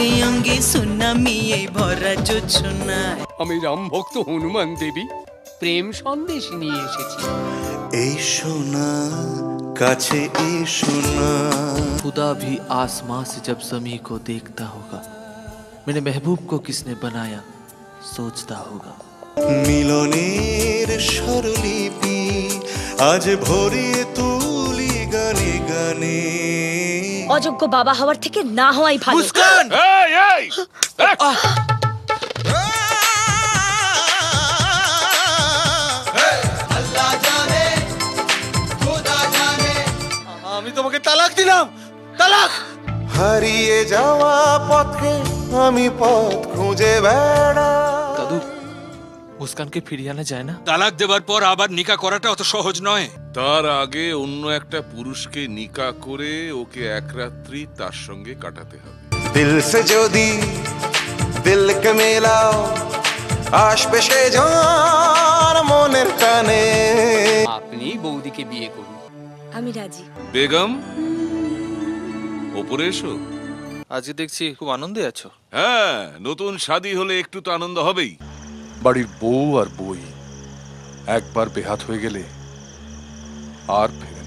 অঙ্গে অঙ্গে সুনামি এই ভরা জোছনায়। আমি রাম ভক্ত হনুমান দেবী প্রেম সন্দেশ নিয়ে এসেছি। এই সোনা কাছে এই সোনা। खुदा भी आसमां से जब ज़मीं को देखता होगा, मेरे महबूब को किसने बनाया सोचता होगा। মিলনের স্বরলিপি আজ ভরিয়ে তুলি গানে গানে। অযোগ্য বাবা হওয়ার থেকে না হওয়াই ভালো। মুস্কান! এই এই আমি তোমাকে তালাক দিলাম, তালাক। হারিয়ে যাওয়া পথে আমি পথ খুঁজে বেড়াই। दादू मुस्कान के फिरिয়ে আনা যায় না? তালাক দেবার পর আবার নিকা করাটা অত সহজ নয়। তার আগে অন্য একটা পুরুষকে নিকা করে ওকে এক রাত্রি তার সঙ্গে কাটাতে হবে। দিল সে যদি দিল কে মেলাও, আসবে সে ঝড় মনের টানে। আপনি বৌদিকে বিয়ে করুন। আমি রাজি। বেগম ওপরে এসো। আজকে দেখছি খুব আনন্দে আছো। হ্যাঁ, নতুন শাদী হলে একটু তো আনন্দ হবেই। বাড়ির বউ আর বই একবার বেহাত হয়ে গেলে আর ফেরে